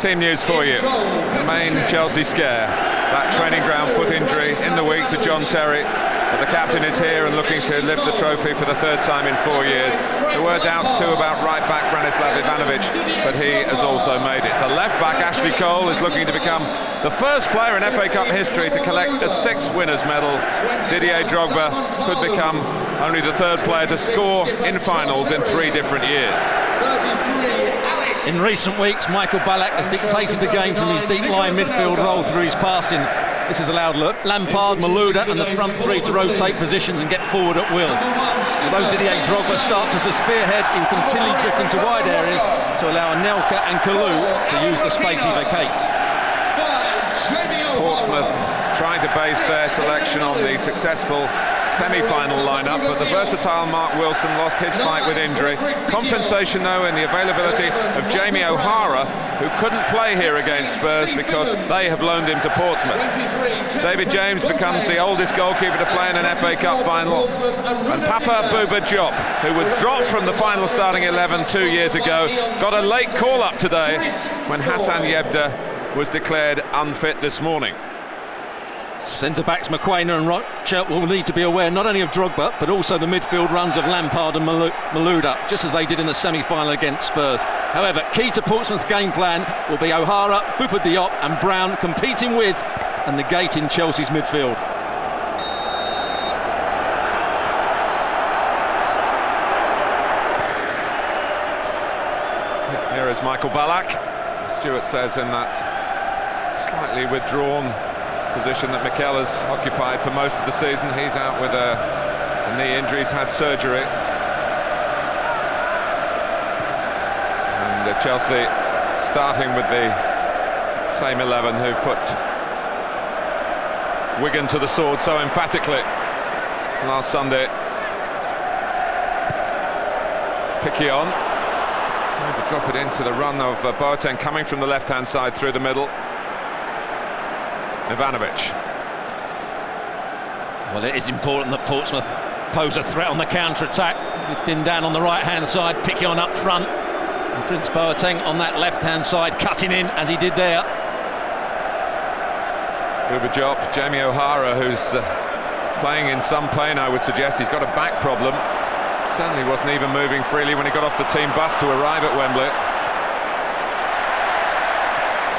Team news for you. The main Chelsea scare. That training ground foot injury in the week to John Terry. But the captain is here and looking to lift the trophy for the third time in 4 years. There were doubts too about right back Branislav Ivanovic, but he has also made it. The left back Ashley Cole is looking to become the first player in FA Cup history to collect a 6 winners medal. Didier Drogba could become only the third player to score in finals in 3 different years. In recent weeks, Michael Ballack has dictated the game from his deep-lying midfield role through his passing. This has allowed Lampard, Malouda and the front 3 to rotate positions and get forward at will. Although Didier Drogba starts as the spearhead, he will continually drift into wide areas to allow Anelka and Kalou to use the space he vacates. Portsmouth trying to base their selection on the successful semi-final lineup, but the versatile Mark Wilson lost his fight with injury. Compensation though in the availability of Jamie O'Hara, who couldn't play here against Spurs because they have loaned him to Portsmouth. David James becomes the oldest goalkeeper to play in an FA Cup final, and Papa Bouba Diop, who was dropped from the final starting 11 2 years ago, got a late call-up today when Hassan Yebda was declared unfit this morning. Centre-backs McQuainer and Rocha will need to be aware not only of Drogba but also the midfield runs of Lampard and Malouda, just as they did in the semi-final against Spurs. However, key to Portsmouth's game plan will be O'Hara, Bouba Diop and Brown competing with and negating Chelsea's midfield. Here is Michael Ballack. Stewart says in that slightly withdrawn position that Mikel has occupied for most of the season. He's out with a knee injury, he's had surgery. And Chelsea starting with the same 11 who put Wigan to the sword so emphatically last Sunday. Piquion trying to drop it into the run of Boateng coming from the left-hand side through the middle. Ivanovic. Well, it is important that Portsmouth pose a threat on the counter-attack with Dindan on the right-hand side, Piquion up front, and Prince Boateng on that left-hand side, cutting in as he did there. Bouba Diop, Jamie O'Hara, who's playing in some pain, I would suggest. He's got a back problem. Certainly wasn't even moving freely when he got off the team bus to arrive at Wembley.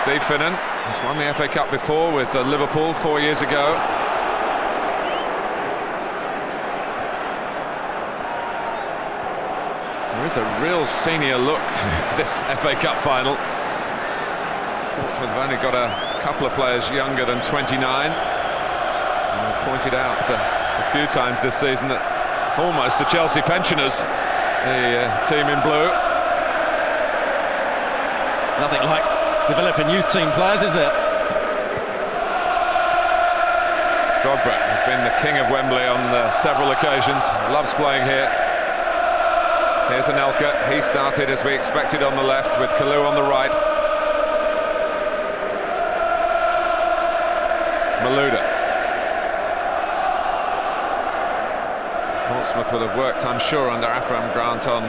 Steve Finnan, who's won the FA Cup before with Liverpool 4 years ago. There is a real senior look to this FA Cup final. Portsmouth have only got a couple of players younger than 29. And I've pointed out a few times this season that it's almost the Chelsea pensioners, the team in blue. It's nothing like developing youth team players, is there? Drogba has been the king of Wembley on several occasions, loves playing here. Here's Anelka, he started as we expected on the left with Kalou on the right. Malouda. Portsmouth will have worked, I'm sure, under Afram Grant on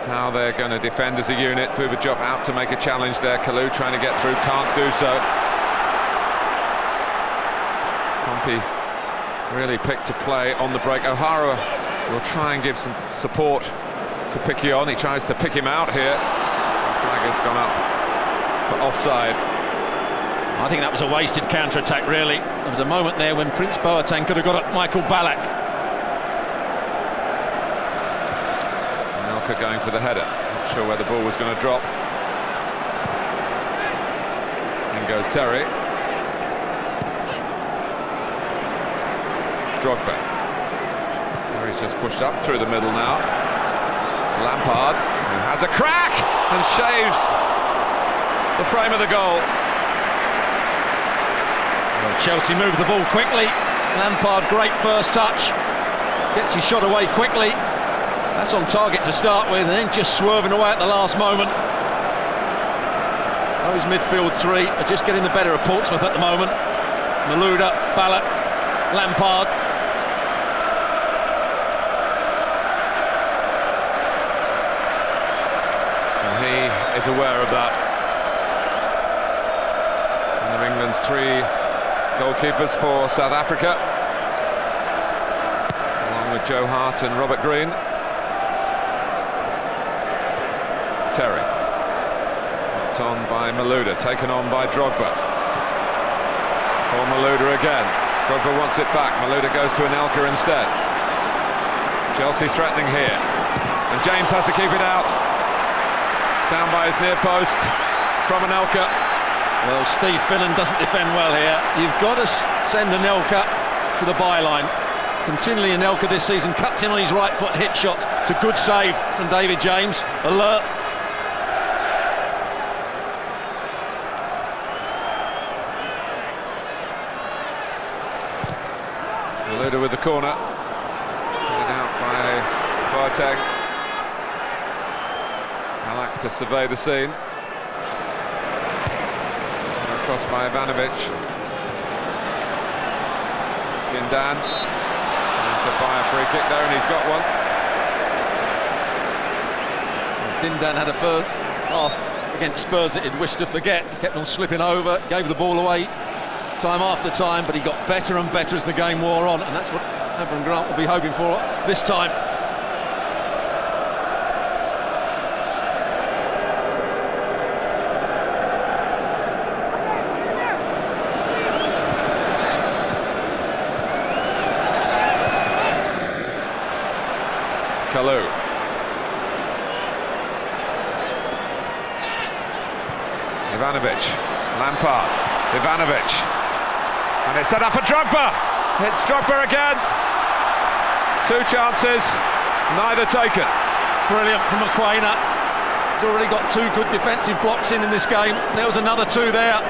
how they're going to defend as a unit. Bouba Diop out to make a challenge there. Kalou trying to get through, can't do so. Pompey really picked to play on the break. O'Hara will try and give some support to Piquion. He tries to pick him out here. The flag has gone up for offside. I think that was a wasted counter-attack, really. There was a moment there when Prince Boateng could have got at Michael Ballack. Going for the header, not sure where the ball was going to drop. In goes Terry. Drogba. Terry's just pushed up through the middle now. Lampard, who has a crack and shaves the frame of the goal. Well, Chelsea moved the ball quickly. Lampard, great first touch. Gets his shot away quickly. That's on target to start with, and then just swerving away at the last moment. Those midfield 3 are just getting the better of Portsmouth at the moment. Malouda, Ballack, Lampard. And he is aware of that. One of England's 3 goalkeepers for South Africa, along with Joe Hart and Robert Green. Terry, knocked on by Malouda, taken on by Drogba. For Malouda again. Drogba wants it back. Malouda goes to Anelka instead. Chelsea threatening here, and James has to keep it out. Down by his near post from Anelka. Well, Steve Finnan doesn't defend well here. You've got to send Anelka to the byline. Continually Anelka this season cuts in on his right foot, hit shots. It's a good save from David James. Alert. Malouda with the corner. Headed out by Boateng. Ballack to survey the scene. Across by Ivanovic. Dindan. And to buy a free kick there, and he's got one. Dindan had a first half against Spurs that he'd wished to forget. He kept on slipping over, gave the ball away time after time, but he got better and better as the game wore on, and that's what Avram Grant will be hoping for this time. Kalou. Ivanovic. Lampard. Ivanovic. And it's set up for Drogba. It's Drogba again. 2 chances, neither taken. Brilliant from Aquina. He's already got 2 good defensive blocks in this game. There was another 2 there.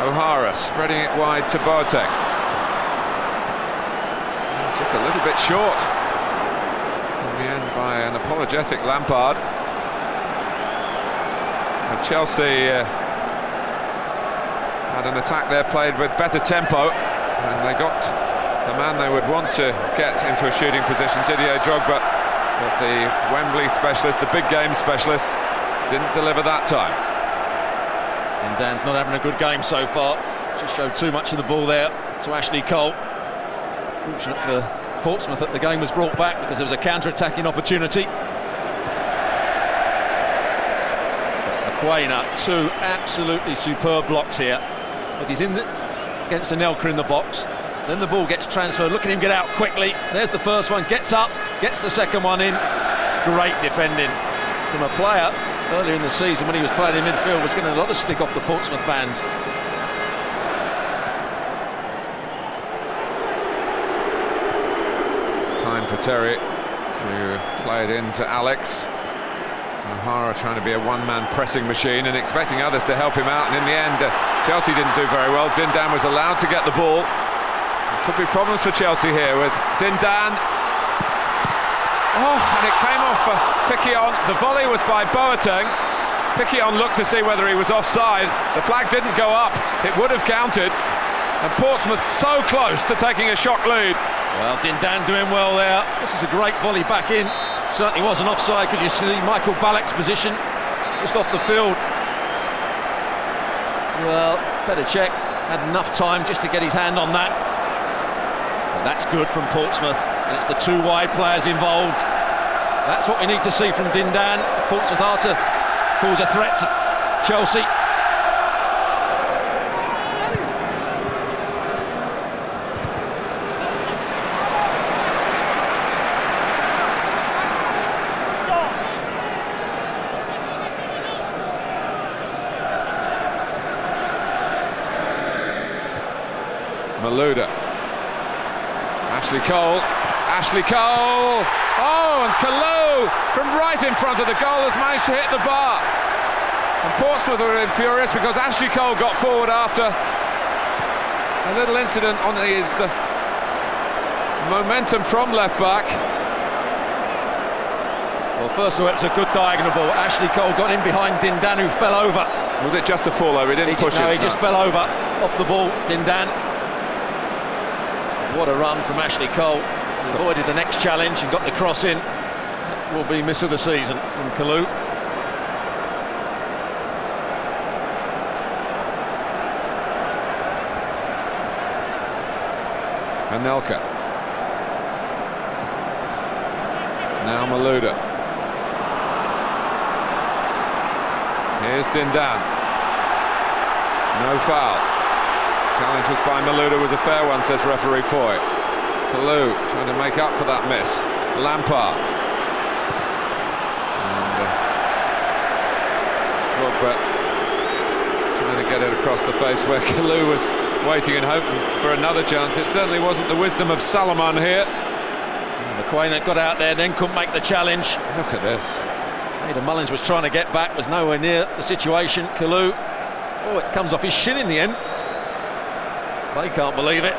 O'Hara spreading it wide to Boateng. It's just a little bit short. In the end by an apologetic Lampard. And Chelsea had an attack there played with better tempo, and they got the man they would want to get into a shooting position, Didier Drogba, but the Wembley specialist, the big game specialist, didn't deliver that time. And Dan's not having a good game so far. Just showed too much of the ball there to Ashley Cole. Fortunate for Portsmouth that the game was brought back because there was a counter-attacking opportunity. Aquina, 2 absolutely superb blocks here. Look, he's in against Anelka in the box. Then the ball gets transferred. Look at him get out quickly. There's the first one, gets up, gets the second one in. Great defending from a player earlier in the season when he was playing in midfield, was getting a lot of stick off the Portsmouth fans. Time for Terry to play it in to Alex. O'Hara trying to be a one-man pressing machine and expecting others to help him out, and in the end Chelsea didn't do very well. Dindan was allowed to get the ball. There could be problems for Chelsea here with Dindan. Oh, and it came off for Piquion. The volley was by Boateng. Piquion looked to see whether he was offside. The flag didn't go up. It would have counted, and Portsmouth so close to taking a shock lead. Well, Dindan doing well there. This is a great volley back in. Certainly wasn't offside because you see Michael Ballack's position just off the field. Well, better check. Had enough time just to get his hand on that. But that's good from Portsmouth, and it's the 2 wide players involved. That's what we need to see from Dindan. Portsmouth are to cause a threat to Chelsea. Malouda. Ashley Cole. Ashley Cole. Oh, and Kalou from right in front of the goal has managed to hit the bar. And Portsmouth are furious because Ashley Cole got forward after a little incident on his momentum from left back. Well, first of all, it was a good diagonal ball. Ashley Cole got in behind Dindan, who fell over. Was it just a fall over? He didn't push it? No, he just fell over off the ball, Dindan. What a run from Ashley Cole. He avoided the next challenge and got the cross in. That will be miss of the season from Kalou. Anelka. Now Malouda. Here's Dindan. No foul. Challenge was by Malouda, was a fair one, says referee Foy. Kalou trying to make up for that miss. Lampard. And Drogba trying to get it across the face where Kalou was waiting and hoping for another chance. It certainly wasn't the wisdom of Salomon here. McQuain got out there, then couldn't make the challenge. Look at this. Aidan Mullins was trying to get back, was nowhere near the situation. Kalou, oh, it comes off his shin in the end. They can't believe it.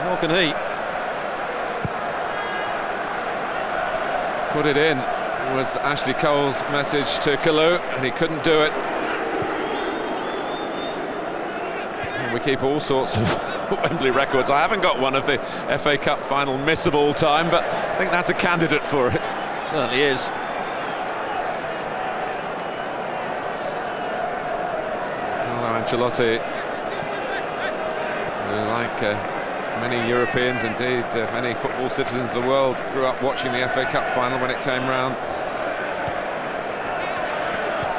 Nor can he. Put it in was Ashley Cole's message to Kalou, and he couldn't do it. And we keep all sorts of Wembley records. I haven't got one of the FA Cup final miss of all time, but I think that's a candidate for it. Certainly is. Carlo Ancelotti, who, like many Europeans, indeed many football citizens of the world, grew up watching the FA Cup final when it came round.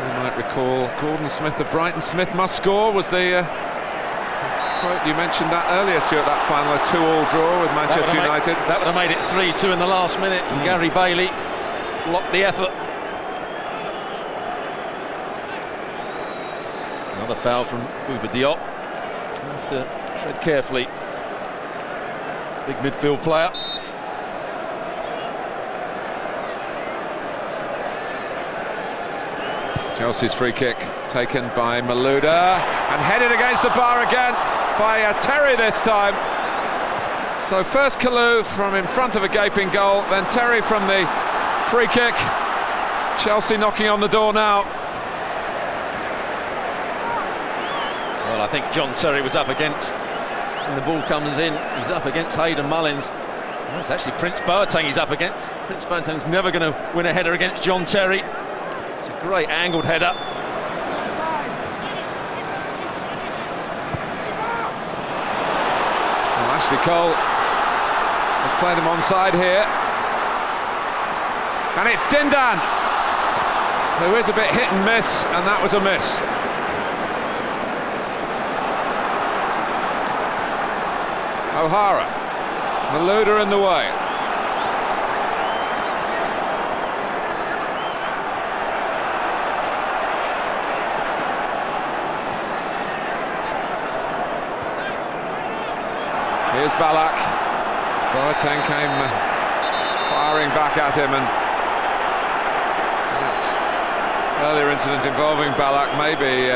You might recall Gordon Smith of Brighton. Smith must score was the quote. You mentioned that earlier, Stuart, that final, a 2-2 draw with Manchester United. That would have made it 3-2 in the last minute, and Gary Bailey blocked the effort. Another foul from Bouba Diop. He's going to have to tread carefully. Big midfield player. Chelsea's free kick taken by Malouda and headed against the bar again by Terry this time. So first Kalou from in front of a gaping goal, then Terry from the free kick. Chelsea knocking on the door now. Well, I think John Terry was up against, and the ball comes in, he's up against Aidan Mullins. Well, it's actually Prince Boateng he's up against. Prince Boateng's never going to win a header against John Terry. It's a great angled header. Well, Ashley Cole has played him onside here. And it's Dindan, who is a bit hit and miss, and that was a miss. O'Hara, Malouda in the way. Here's Ballack. Boateng came firing back at him, and that earlier incident involving Ballack maybe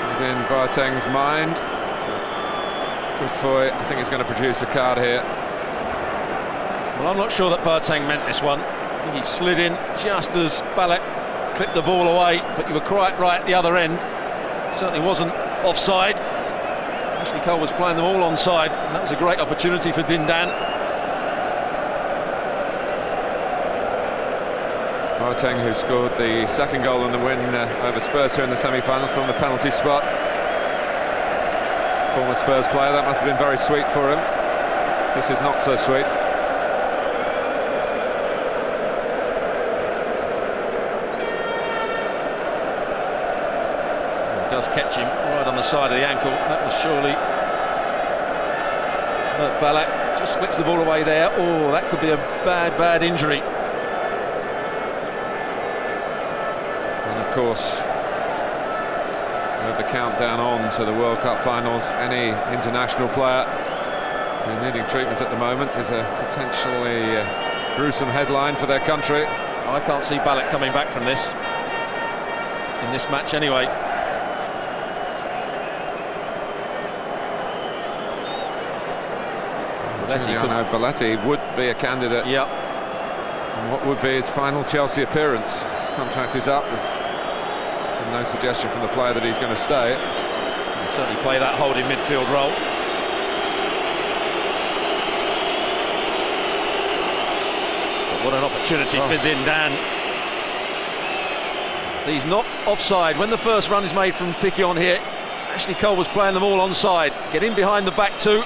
was in Boateng's mind. Chris Foy, I think he's going to produce a card here. Well, I'm not sure that Boateng meant this one. I think he slid in just as Ballack clipped the ball away, but you were quite right at the other end. Certainly wasn't offside. Ashley Cole was playing them all onside, and that was a great opportunity for Dindan. Boateng, who scored the second goal in the win over Spurs here in the semi-final from the penalty spot. Former Spurs player, that must have been very sweet for him. This is not so sweet. It does catch him right on the side of the ankle. That was surely Ballack. Just flicks the ball away there. Oh, that could be a bad injury. And of course, with the countdown on to the World Cup finals, any international player who's needing treatment at the moment is a potentially gruesome headline for their country. I can't see Ballack coming back from this, in this match anyway. Giuliano Belletti would be a candidate. Yep. And what would be his final Chelsea appearance? His contract is up. There's no suggestion from the player that he's going to stay. He'll certainly play that holding midfield role. But what an opportunity for Dindan. So he's not offside. When the first run is made from Piqué on here, Ashley Cole was playing them all onside. Get in behind the back two.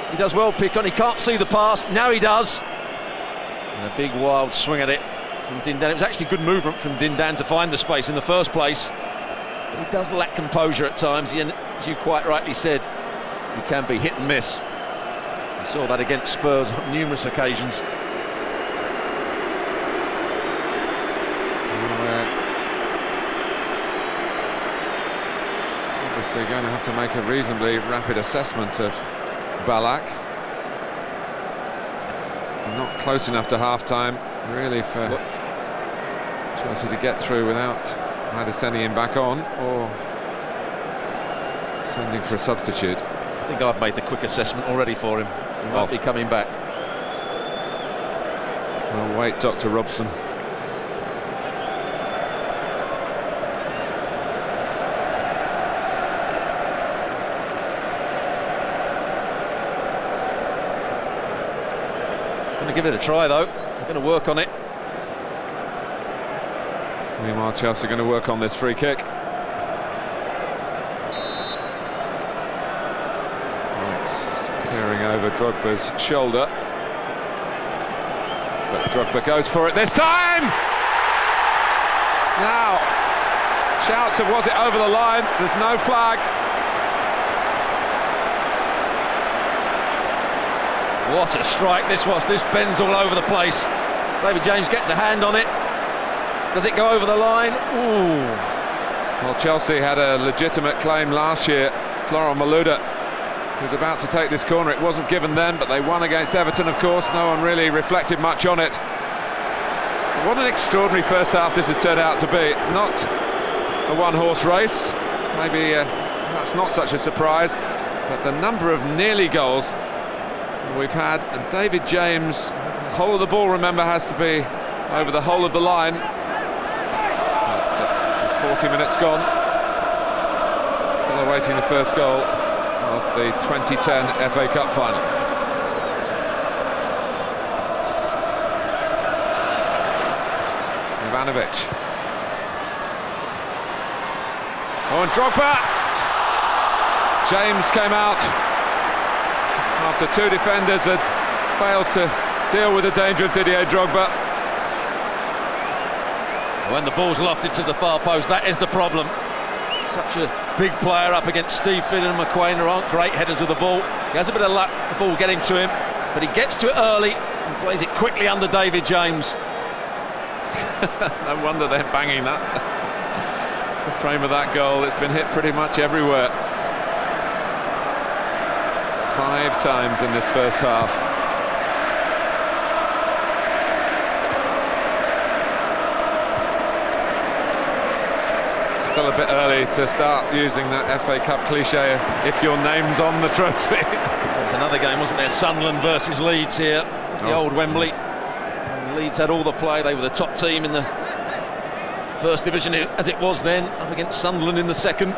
He does well, pick on. He can't see the pass. Now he does. And a big wild swing at it from Dindan. It was actually good movement from Dindan to find the space in the first place. But he does lack composure at times. And as you quite rightly said, he can be hit and miss. We saw that against Spurs on numerous occasions. Obviously going to have to make a reasonably rapid assessment of Ballack. Not close enough to half-time, really, for Chelsea to get through without either sending him back on or sending for a substitute. I think I've made the quick assessment already for him. He might be coming back. Well, wait, Dr. Robson. Going to give it a try though. They're going to work on it. Meanwhile, Chelsea are going to work on this free kick. It's peering over Drogba's shoulder, but Drogba goes for it this time. Now, shouts of was it over the line? There's no flag. What a strike this was. This bends all over the place. David James gets a hand on it. Does it go over the line? Ooh. Well, Chelsea had a legitimate claim last year. Florent Malouda was about to take this corner. It wasn't given then, but they won against Everton, of course. No one really reflected much on it. But what an extraordinary first half this has turned out to be. It's not a one-horse race. Maybe that's not such a surprise. But the number of nearly goals we've had, and David James, whole of the ball, remember, has to be over the whole of the line. But, 40 minutes gone. Still awaiting the first goal of the 2010 FA Cup final. Ivanovic. Oh, and Drogba. James came out after two defenders had failed to deal with the danger of Didier Drogba. When the ball's lofted to the far post, that is the problem. Such a big player up against Steve Finn and McQuain, who aren't great headers of the ball. He has a bit of luck, the ball getting to him, but he gets to it early and plays it quickly under David James. No wonder they're banging that. The frame of that goal, it's been hit pretty much everywhere. 5 times in this first half. Still a bit early to start using that FA Cup cliche, if your name's on the trophy. There's another game, wasn't there? Sunderland versus Leeds here, the old Wembley. And Leeds had all the play, they were the top team in the first division as it was then, up against Sunderland in the second.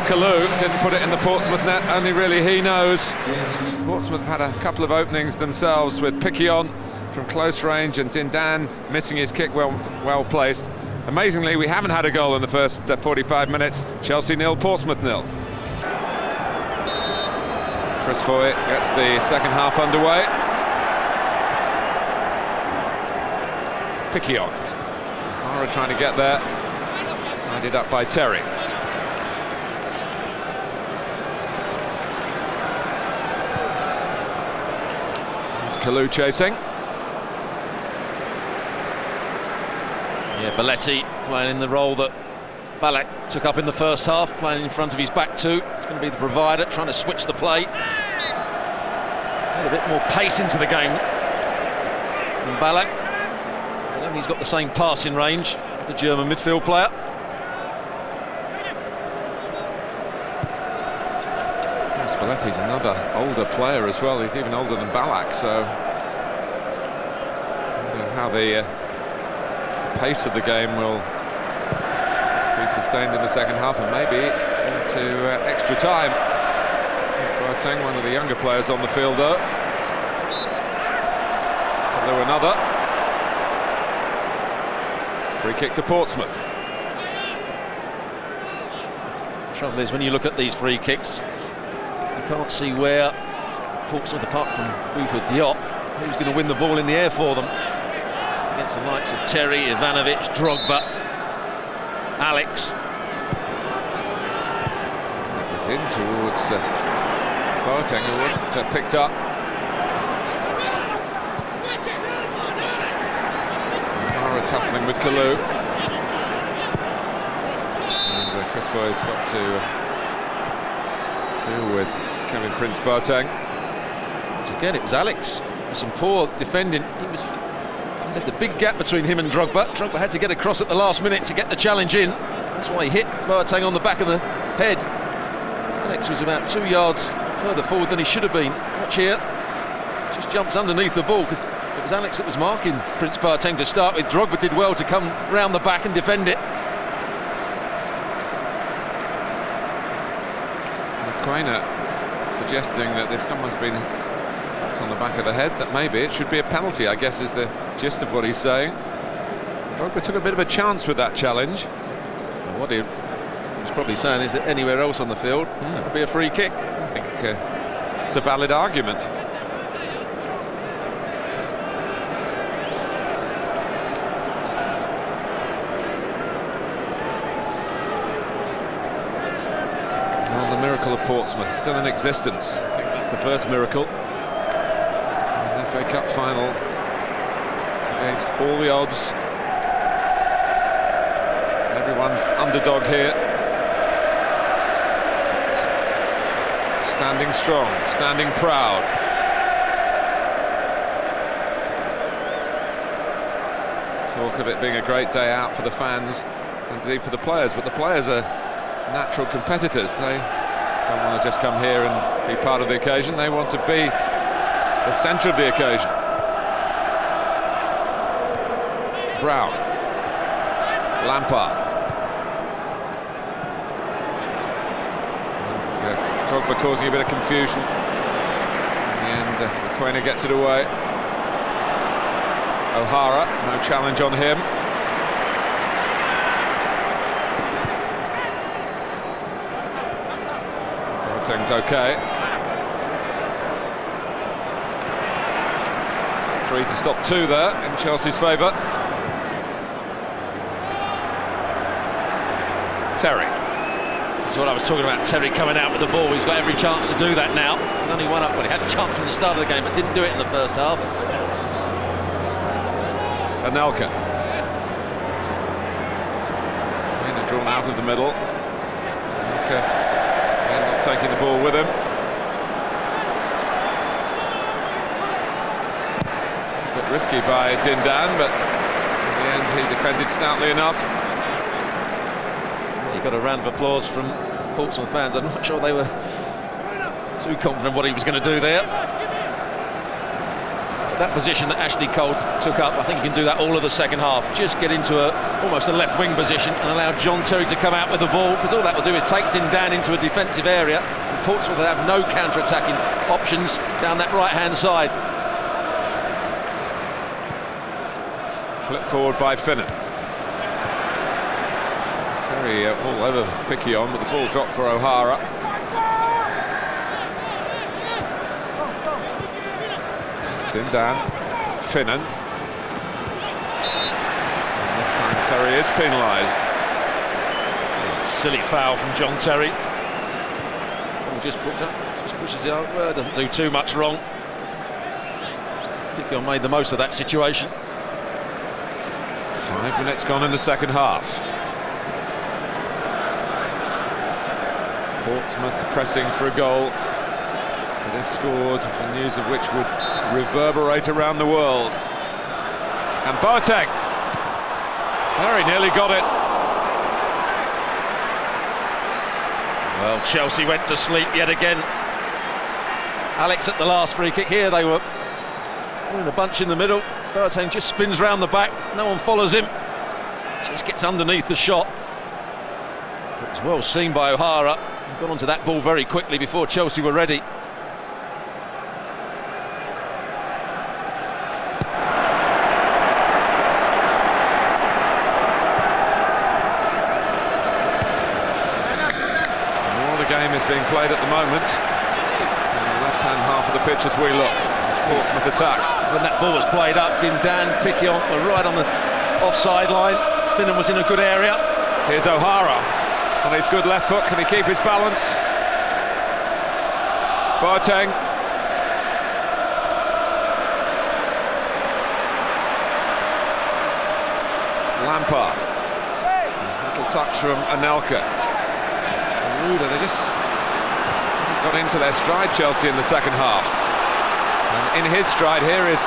Kalou didn't put it in the Portsmouth net, only really he knows. Portsmouth had a couple of openings themselves with Piquion from close range and Dindan missing his kick well placed. Amazingly, we haven't had a goal in the first 45 minutes. Chelsea 0, Portsmouth 0. Chris Foy gets the second half underway. Piquion. Hara trying to get there. Tidied up by Terry. Kalou chasing. Yeah, Belletti playing in the role that Ballack took up in the first half, playing in front of his back two. He's going to be the provider, trying to switch the play. A bit more pace into the game than Ballack. I don't think he's got the same passing range as the German midfield player. Spalletti's another older player as well. He's even older than Ballack, so I don't know how the pace of the game will be sustained in the second half and maybe into extra time. Here's Boateng, one of the younger players on the field though. though another. Free kick to Portsmouth. Trouble is, when you look at these free kicks, you can't see where Portsmouth, apart from Booper Diop, who's going to win the ball in the air for them. Against the likes of Terry, Ivanovic, Drogba, Alex. It was in towards Boateng, who wasn't picked up. O'Hara tussling with Kalou. And Chris Foy's got to deal with Kevin Prince Boateng. Once again, it was Alex. Some poor defending. He left a big gap between him and Drogba. Drogba had to get across at the last minute to get the challenge in. That's why he hit Boateng on the back of the head. Alex was about 2 yards further forward than he should have been. Watch here. Just jumps underneath the ball because it was Alex that was marking Prince Boateng to start with. Drogba did well to come round the back and defend it. Quainer suggesting that if someone's been on the back of the head, that maybe it should be a penalty, I guess is the gist of what he's saying. Drogba took a bit of a chance with that challenge. Well, what he was probably saying is that anywhere else on the field, it would be a free kick. I think it's a valid argument. Well, the miracle of Portsmouth still in existence. I think that's the first miracle. FA Cup final against all the odds. Everyone's underdog here. Standing strong, standing proud. Talk of it being a great day out for the fans, indeed for the players, but the players are natural competitors. They don't want to just come here and be part of the occasion, they want to be the centre of the occasion. Brown, Lampard, and Drogba causing a bit of confusion. In the end, Quainer gets it away. O'Hara, no challenge on him. Boateng's okay. 3 to stop 2 there in Chelsea's favour. Terry. That's what I was talking about, Terry coming out with the ball. He's got every chance to do that now. He's only one up, well, he had a chance from the start of the game, but didn't do it in the first half. Anelka. Drawn out of the middle. Anelka not taking the ball with him. Risky by Dindan, but in the end he defended stoutly enough. He got a round of applause from Portsmouth fans. I'm not sure they were too confident what he was going to do there. That position that Ashley Cole took up, I think he can do that all of the second half. Just get into almost a left wing position and allow John Terry to come out with the ball, because all that will do is take Dindan into a defensive area, and Portsmouth will have no counter-attacking options down that right-hand side. Flip forward by Finnan. Terry all over Piquion, but the ball dropped for O'Hara. Dindan, Finnan. And this time Terry is penalised. Silly foul from John Terry. Ball just pushes it out. Well, doesn't do too much wrong. Piquion made the most of that situation. 5 minutes gone in the second half. Portsmouth pressing for a goal. They've scored, the news of which would reverberate around the world. And Boateng very nearly got it. Well, Chelsea went to sleep yet again. Alex at the last free kick here. They were in a bunch in the middle. Boateng just spins round the back, no one follows him, just gets underneath the shot. It was well seen by O'Hara. He got onto that ball very quickly before Chelsea were ready. the game is being played at the moment. In the left-hand half of the pitch as we look. Portsmouth attack. When that ball was played up, Dindan, Piquion were right on the offside line. Finnan was in a good area. Here's O'Hara on his good left foot. Can he keep his balance? Boateng. Lampard. Little touch from Anelka. Ruda, they just got into their stride, Chelsea, in the second half. And in his stride here is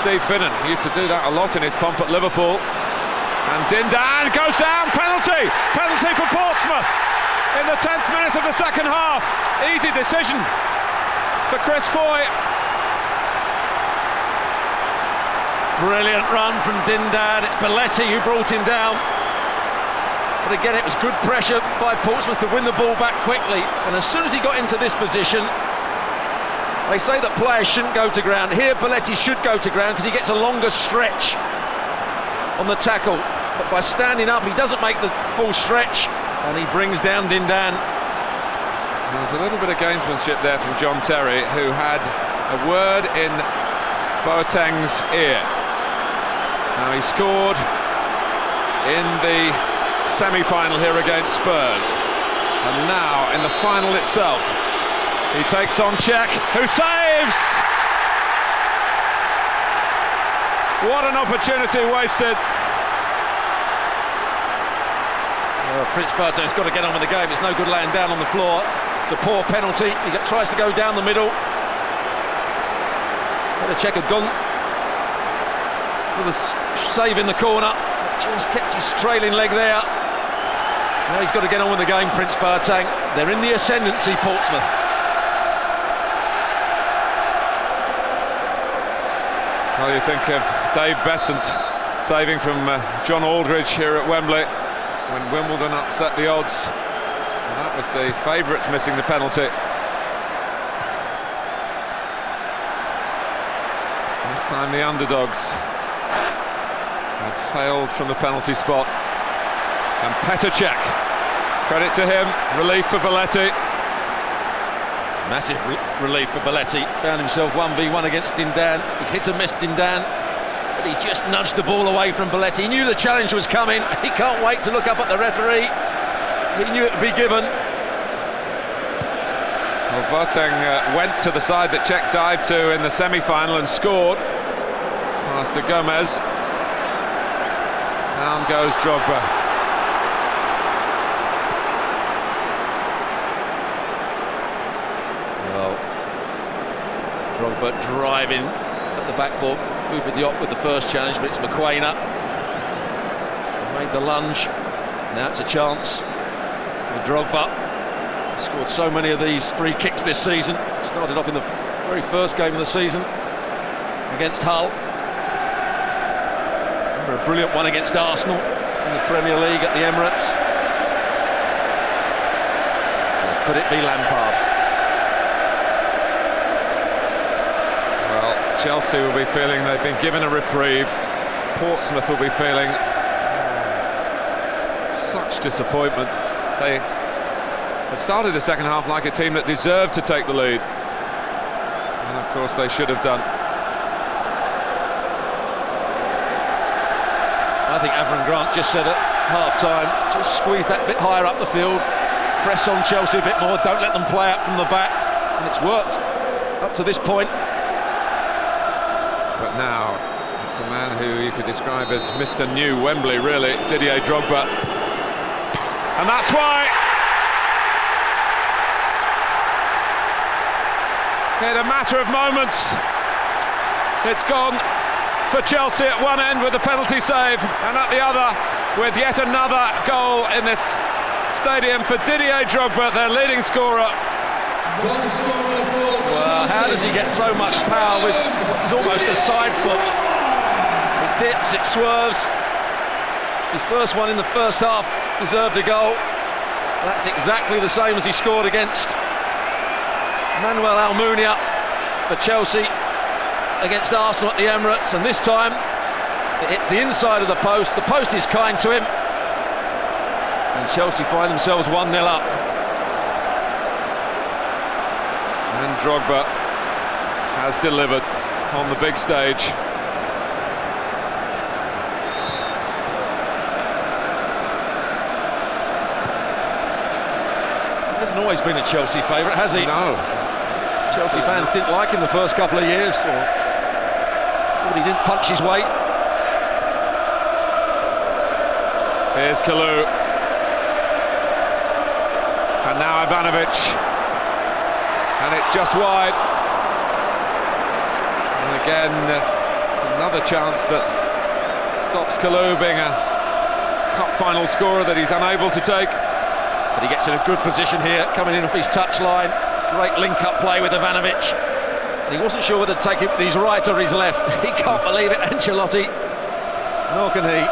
Steve Finnan. He used to do that a lot in his pomp at Liverpool. And Dindan goes down, penalty! Penalty for Portsmouth in the 10th minute of the second half. Easy decision for Chris Foy. Brilliant run from Dindan. It's Belletti who brought him down. But again, it was good pressure by Portsmouth to win the ball back quickly. And as soon as he got into this position, they say that players shouldn't go to ground. Here, Belletti should go to ground because he gets a longer stretch on the tackle. But by standing up, he doesn't make the full stretch, and he brings down Dindan. There was a little bit of gamesmanship there from John Terry, who had a word in Boateng's ear. Now, he scored in the semi-final here against Spurs, and now in the final itself he takes on Cech, who saves! What an opportunity wasted. Prince Boateng's got to get on with the game. It's no good laying down on the floor. It's a poor penalty. He tries to go down the middle. Cech had gone for the save in the corner. Just kept his trailing leg there. Now he's got to get on with the game, Prince Boateng. They're in the ascendancy, Portsmouth. Well, you think of Dave Besant saving from John Aldridge here at Wembley when Wimbledon upset the odds. And that was the favourites missing the penalty. This time the underdogs have failed from the penalty spot. And Petr Cech, credit to him, relief for Belletti. Massive relief for Belletti. Found himself 1v1 against Dindan. He's hit and missed Dindan, but he just nudged the ball away from Belletti. He knew the challenge was coming. He can't wait to look up at the referee. He knew it would be given. Well, Boateng went to the side that Cech dived to in the semi-final and scored. Pass to Gomez. Down goes Drogba. Well, Drogba driving at the back for Bouba Diop with the first challenge, but it's McQuainer. Made the lunge. Now it's a chance for Drogba. Scored so many of these free kicks this season. Started off in the very first game of the season against Hull. Remember a brilliant one against Arsenal in the Premier League at the Emirates. Or could it be Lampard? Well, Chelsea will be feeling they've been given a reprieve. Portsmouth will be feeling such disappointment. They started the second half like a team that deserved to take the lead, and of course they should have done. I think Avram Grant just said at half-time, just squeeze that bit higher up the field, press on Chelsea a bit more, don't let them play out from the back, and it's worked up to this point. But now it's a man who you could describe as Mr. New Wembley, really, Didier Drogba, and that's why. In a matter of moments, it's gone for Chelsea at one end with the penalty save, and at the other with yet another goal in this stadium for Didier Drogba, their leading scorer. Well, how does he get so much power with, it's almost a side foot. It dips, it swerves. His first one in the first half deserved a goal. That's exactly the same as he scored against Manuel Almunia for Chelsea against Arsenal at the Emirates, and this time it hits the inside of the post. The post is kind to him, and Chelsea find themselves 1-0 up. And Drogba has delivered on the big stage. He hasn't always been a Chelsea favourite, has he? No. Chelsea fans didn't like him the first couple of years, but he didn't punch his weight. Here's Kalou. And now Ivanovic. And it's just wide. And again, it's another chance that stops Kalou being a cup final scorer that he's unable to take. But he gets in a good position here, coming in off his touchline. Great link-up play with Ivanovic. And he wasn't sure whether to take it with his right or his left. He can't believe it, Ancelotti. Nor can he.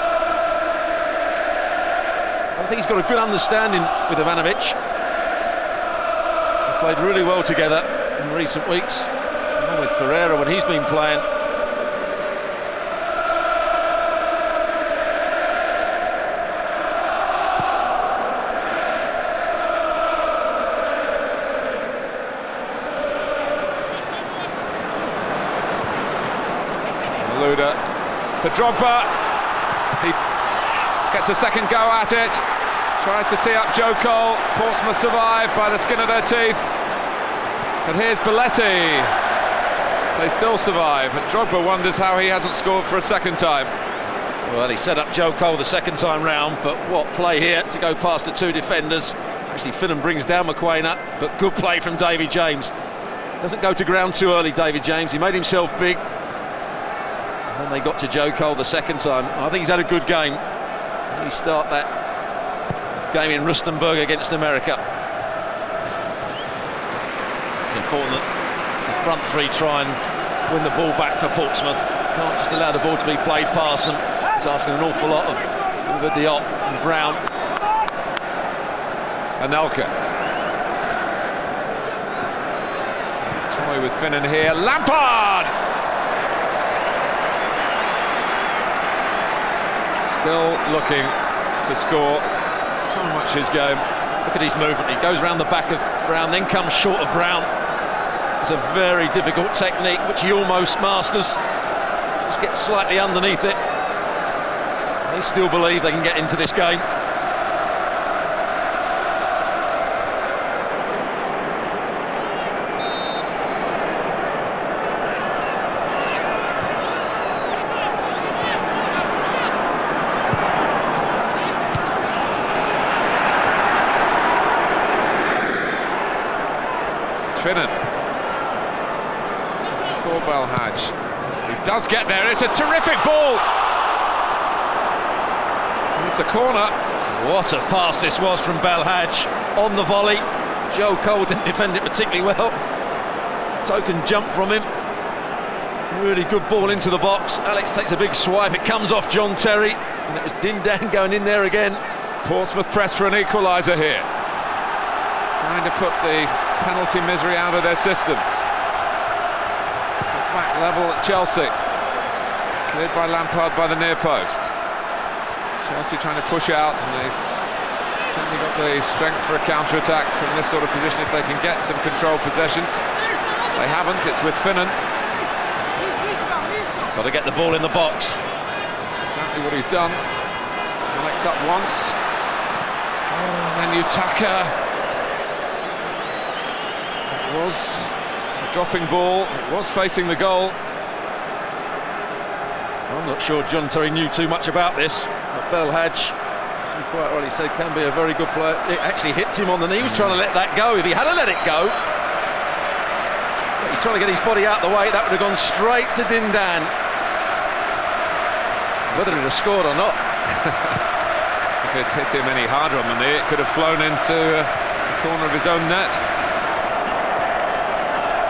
I think he's got a good understanding with Ivanovic. They've played really well together in recent weeks, along with Ferreira when he's been playing. Malouda for Drogba. He gets a second go at it. Tries to tee up Joe Cole. Portsmouth survive by the skin of their teeth. But here's Belletti. They still survive. And Drogba wonders how he hasn't scored for a second time. Well, he set up Joe Cole the second time round, but what play here to go past the two defenders. Actually, Finnan brings down McQuainer, but good play from David James. Doesn't go to ground too early, David James. He made himself big. And then they got to Joe Cole the second time. I think he's had a good game. He start that game in Rustenburg against America. It's important that the front three try and win the ball back for Portsmouth. Can't just allow the ball to be played past them. It's asking an awful lot of Diop and Brown. Anelka. Toy with Finnan here. Lampard! Still looking to score. So much his game. Look at his movement. He goes around the back of Brown, then comes short of Brown. It's a very difficult technique, which he almost masters. Just gets slightly underneath it. They still believe they can get into this game. Finnan for Belhaj. He does get there. It's a terrific ball. It's a corner. What a pass this was from Belhaj on the volley. Joe Cole didn't defend it particularly well. Token jump from him. Really good ball into the box. Alex takes a big swipe. It comes off John Terry. And it was Dindan going in there again. Portsmouth press for an equaliser here. Trying to put the penalty misery out of their systems. Back level at Chelsea. Cleared by Lampard by the near post. Chelsea trying to push out, and they've certainly got the strength for a counter-attack from this sort of position if they can get some controlled possession. They haven't. It's with Finnan. Got to get the ball in the box. That's exactly what he's done. Alex up once. Oh, and then Utaka. It was a dropping ball. It was facing the goal. I'm not sure John Terry knew too much about this. But Belhaj, quite rightly said, can be a very good player. It actually hits him on the knee. He was trying to let that go. If he had let it go, he's trying to get his body out the way. That would have gone straight to Dindan. Whether he'd have scored or not. If it hit him any harder on the knee, it could have flown into the corner of his own net.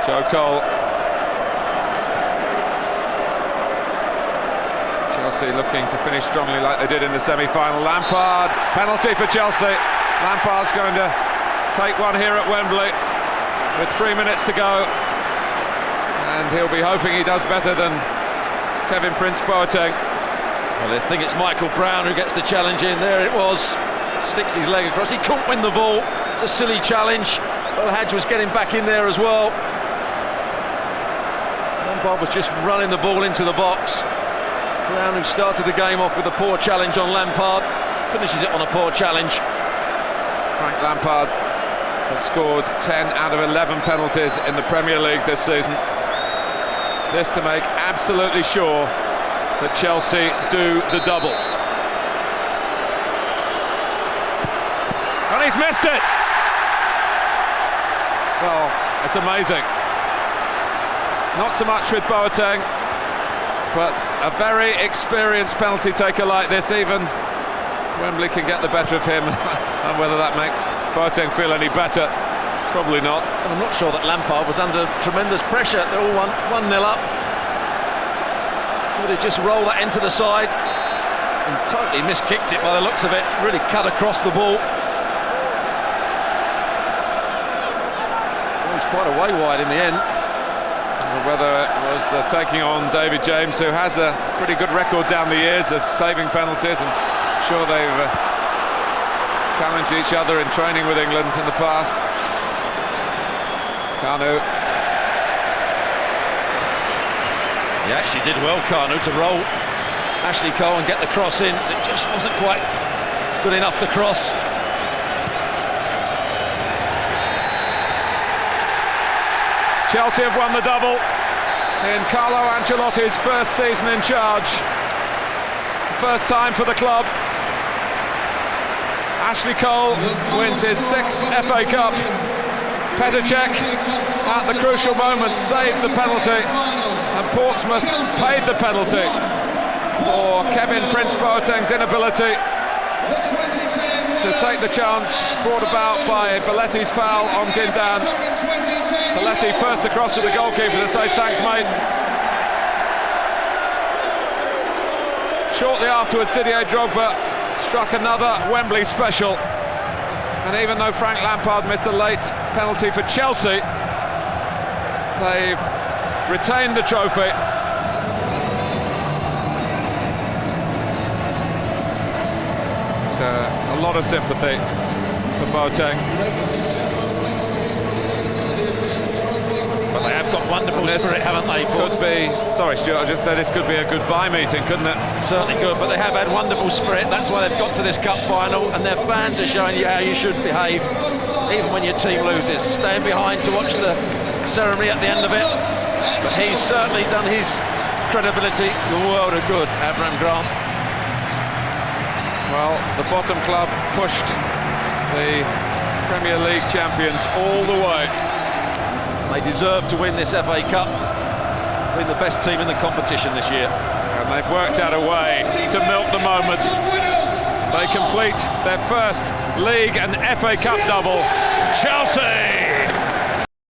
Joe Cole. Chelsea looking to finish strongly like they did in the semi-final. Lampard, penalty for Chelsea. Lampard's going to take one here at Wembley with 3 minutes to go, and he'll be hoping he does better than Kevin Prince Boateng. Well, I think it's Michael Brown who gets the challenge in. There it was. Sticks his leg across. He couldn't win the ball. It's a silly challenge. Well, Hadge was getting back in there as well. Lampard was just running the ball into the box. Brown, who started the game off with a poor challenge on Lampard, finishes it on a poor challenge. Frank Lampard has scored 10 out of 11 penalties in the Premier League this season. This to make absolutely sure that Chelsea do the double. And he's missed it! Well, it's amazing. Not so much with Boateng, but a very experienced penalty taker like this, even Wembley can get the better of him. And whether that makes Boateng feel any better, probably not. I'm not sure that Lampard was under tremendous pressure. They're all 1-0 up. Thought he'd just roll that into the side and totally miskicked it by the looks of it. Really cut across the ball. It was quite a way wide in the end. Whether it was taking on David James, who has a pretty good record down the years of saving penalties, and I'm sure they've challenged each other in training with England in the past. Kanu. He actually did well, Kanu, to roll Ashley Cole and get the cross in. It just wasn't quite good enough to cross. Chelsea have won the double in Carlo Ancelotti's first season in charge. First time for the club. Ashley Cole wins his 6th FA Cup. Petr Cech at the crucial moment saved the penalty, and Portsmouth paid the penalty for Kevin Prince Boateng's inability to take the chance brought about by Belletti's foul on Dindan. Belletti first across to the goalkeeper to say thanks, mate. Shortly afterwards, Didier Drogba struck another Wembley special. And even though Frank Lampard missed a late penalty for Chelsea, they've retained the trophy. A lot of sympathy for Boateng. But they have got wonderful spirit, haven't they? Could be, sorry Stuart, I just said this could be a goodbye meeting, couldn't it? Certainly good, but they have had wonderful spirit. That's why they've got to this cup final, and their fans are showing you how you should behave, even when your team loses. Staying behind to watch the ceremony at the end of it. But he's certainly done his credibility the world of good, Avram Grant. Well, the bottom club pushed the Premier League champions all the way. They deserve to win this FA Cup, being the best team in the competition this year. And they've worked out a way to milk the moment. They complete their first League and FA Cup double. Chelsea!